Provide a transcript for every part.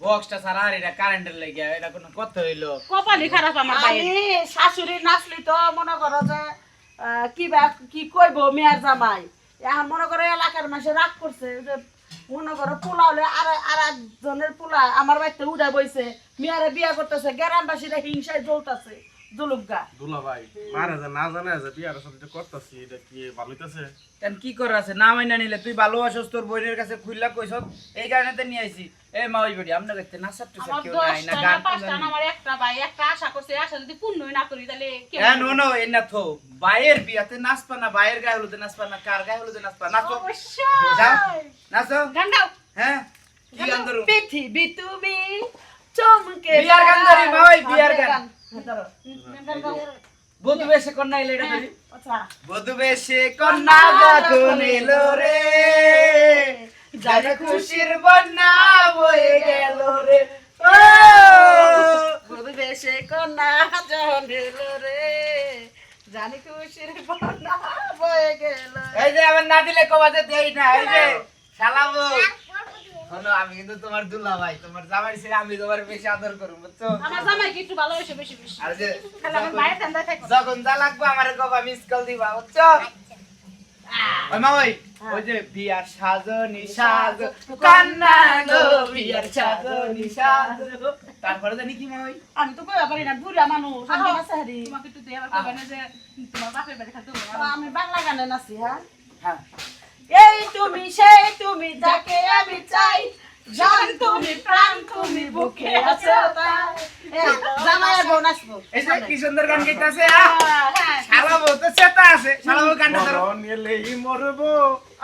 বক্সটা সারা আর এটা কারেন্টের লাগে এটা কোনো কথা হইলো কপালই খারাপ আমার ভাই আমি শাশুড়ি নাচলি তো মনে করো যে কি কইব মেয়ার জামাই এখন মনে করো এলাকার মানুষ রাগ করছে যে মনে করো পোলা হলে আর একজনের পোলা আমার বাড়িতে উড়া বইছে মেয়ারে বিয়া করতেছে গ্রামবাসীরা হিংসায় জ্বলতেছে জুলুগা দুলা ভাই মারা যা না জানা যে বিয়ার সাথে করতেছি এটা কি ভালো হইতাছে কেন কি করার আছে না মাইনা নিলে তুই ভালোবাসস তোর বোনের কাছে খুইলা কইছ এই কারণে তো নিয়ে আইছি এই মা ওই বেটি আপনার কাছে নাচার টুচার আমার কেউ নাই না 10টা গান না 5টা না আমার একটা ভাই একটা আশা করছে আশা যদি পূর্ণই না করি তাহলে কি হ্যাঁ নো এই না থো বাইয়ের বিয়াতে নাচপা না বাইয়ের গায়ে হলুদে নাচপা না কার গায়ে হলুদে নাচপা নাচো যাও নাচো গান গাও হ্যাঁ কি গান ধরো পৃথিবী তুমি চমকে বিয়ার গান ধরি মা ওই বিয়ার গান ধরো গান গাও বধু বেশে কন্যা এলো এটা ধরি আচ্ছা বধু বেশে কন্যা যখন এলো রে যার খুশির বন্যা বয়ে গেল রে ও বধু বেশে কন্যা যখন এলো রে জানি খুশির বন্যা বয়ে গেল এই যে আমার না দিলে কবাতে দেই না এই যে শালাবো শোনো আমি কিন্তু তোমার দুলা ভাই তোমার জামাই ছেলে আমি তোমার বেশি আদর করব বুঝছো আমার জামাইকে একটু ভালোবাসে বেশি বেশি আর যে খালি আমার ভাইয়ের ঠান্ডা থাকে যখন যা লাগবে আমারে কবা মিস কল দিবা বুঝছো ওই মা ওই ওই যে বিয়ার সাজনি সাজ কান্না গো বিয়ার সাজনি সাজ তারপরে জানি কি মা ওই আমি তো কইবা পারি না বুড়া মানুষ আমি মাসাহারি তোমাকে একটু দিয়ে আবার কইবা না যে তোমার বাপের বাড়ি খাতে হবে আমি বাংলা গানে নাচি হ্যাঁ হ্যাঁ এই তুমি সেই তুমি যাকে আমি চাই জান তুমি প্রাণ তুমি বুকে আছো তাই জামাইয়ের বউ নাচবো এই যে কি সুন্দর গান গাইতাছে শালাবো তো চেতা আছে শালাবো গানটা ধরো মরণ এলেই মরবো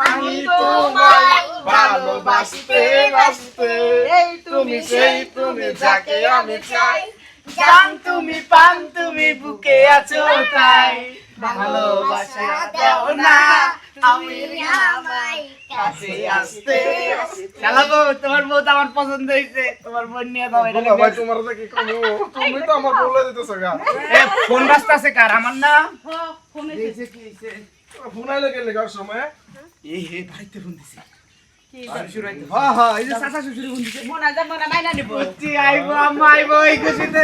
আমি তোমায় ভালোবাসতে বাসতে এই তুমি সেই তুমি যাকে আমি চাই জান তুমি পান তুমি বুকে আছো তাই ভালোবাসা দাও না আমি আমায় কাছে আসতে শালাবো তোমার বউ তো আমার পছন্দ হইছে তোমার বোন নিয়ে দাও এটা দুলা ভাই তোমার কি কমু তুমি তো আমার বলে দিতেছ গা এ ফোন রাস্তা আছে কার আমার না ফোনে দিয়েছে কি হইছে ফোন আইলে গেলে গার সময় এই হে বাড়িতে ফোন দিছে শ্বশুর আইতে হ্যাঁ হ্যাঁ এই যে চাচা শ্বশুর ফোন দিছে মনে যা মনে মাইনা নিব বুঝছি আইবো আম্মা আইবো এই খুশিতে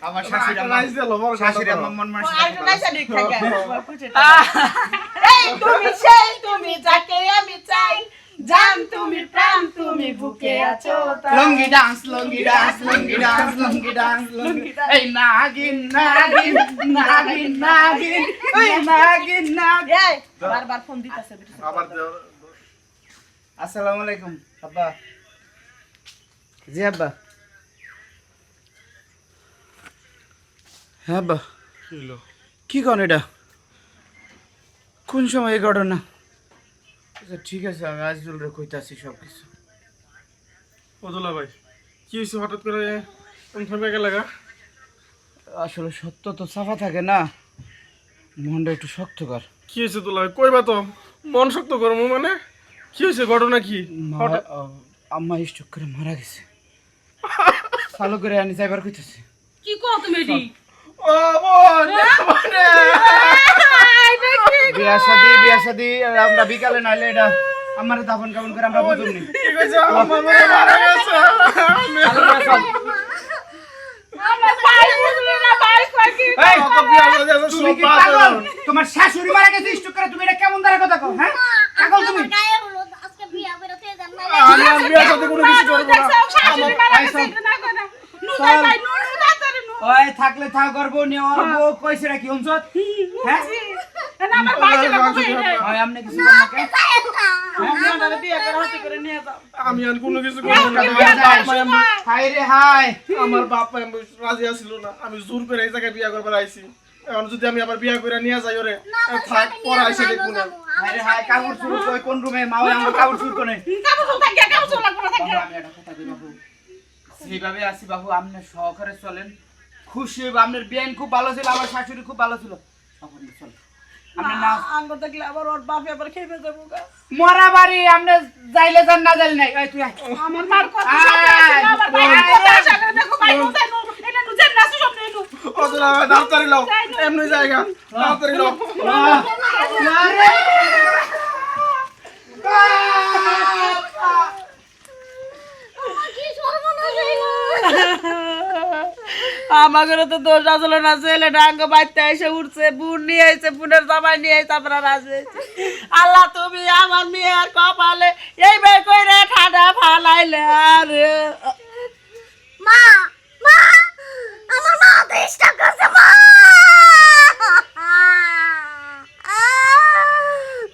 আমার শাশুড়ি আম্মা নাইস দিল বড় শাশুড়ি আম্মা মন মানসি আর তো নাইসা দেখ থাকে এই তুমি সেই তুমি যাকে আমি চাই জান তুমি প্রাণ তুমি বুকে আছো তাই লঙ্গি ডান্স লঙ্গি ডান্স লঙ্গি ডান্স লঙ্গি ডান্স লঙ্গি এই নাগিন নাগিন নাগিন নাগিন ওই নাগিন নাগিন এই বারবার ফোন দিতেছে আবার আসসালামু আলাইকুম আব্বা জি আব্বা হ্যাঁ আব্বা হইলো কি কোন এটা কোন সময় এই ঘটনা আচ্ছা ঠিক আছে আমি আজদুল রে কইতাছি সব কিছু ও দুলা ভাই কি হইছে হঠাৎ করে কোন সময় গেল গা আসলে সত্য তো সাফা থাকে না মনটা একটু শক্ত কর কি হইছে দুলা ভাই কইবা তো মন শক্ত করমু মানে কি হইছে ঘটনা কি হঠাৎ আম্মা স্ট্রোক করে মারা গেছে ভালো করে আনি যাইবার কইতাছি কি কও তুমি এডি ও বোন মানে বিয়া শাদি আমরা বিকালে নাইলে এটা আমারে দাফন কাফন করে আমরা বুঝুম নি কি কইছে আমার মনে মারা গেছে আমার ভাই বুঝলো না ভাই কই কি এই, কত বিয়া হয়ে গেছে তুমি কি সব পাগল? পাগল তোমার শাশুড়ি মারা গেছে স্ট্রোক করে তুমি এটা কেমন ধরে কথা কও হ্যাঁ পাগল তুমি আমি আর বিয়ার সাথে কোনো কিছু করব না শাশুড়ি মারা গেছে না কই না নু যাই ভাই নু নু তাড়াতাড়ি নু ওই থাকলে থাক করব নেওয়ার বউ কইছে রাখি হুনছত হ্যাঁ না আমার ভাইকে বাবু কই রে ওই আমনে কিছু করনাকে আমরা বিয়ে করে হতে করে নিয়ে যাও আমি আর কোনো কিছু করব না হাই রে হাই আমার বাপ রাজি আছিল না আমি জোর করে এই জায়গায় বিয়া করবার আইছি এখন যদি আমি আবার বিয়া করে নিয়ে যাই ওরে থাক পর আইসা দেখবো না হাই রে হাই কাপড় চুর কই কোন রুমে মাও আমরা কাপড় চুর কোনে কাবু থাকে কাবু লাগবে না থাকে বাবু আমি একটা কথা কই বাবু সেইভাবে আসি বাবু আপনি সহকারে চলেন খুশি হইব আপনার বিয়ান খুব ভালো ছিল আমার শাশুড়ি খুব ভালো ছিল তখন চল আপনি না আঙ্গ দেখলে আবার ওর বাপে আবার খেয়ে যাবো গা মরা বাড়ি আপনি যাইলে যান না যাইলে নাই এই তুই আয় আমার মার কথা শুনে আমার ভাই কথা শুনে দেখো ভাই কোথায় নু এটা নু যেন নাসু সব নেই নু ও দুলা ভাই ডাক্তারি লও এমনি জায়গা ডাক্তারি লও আরে কি আমাদের তো দোষ আসলে না, ছেলেটা আঙ্গ বাড়িতে এসে উঠছে, বোন নিয়ে এসে, বোনের জামাই নিয়ে এসে আমরা রাজি হয়েছি। আল্লাহ তুমি আমার মেয়ের কপালে এই বের করে ঠাডা ফালাইলে। আর মা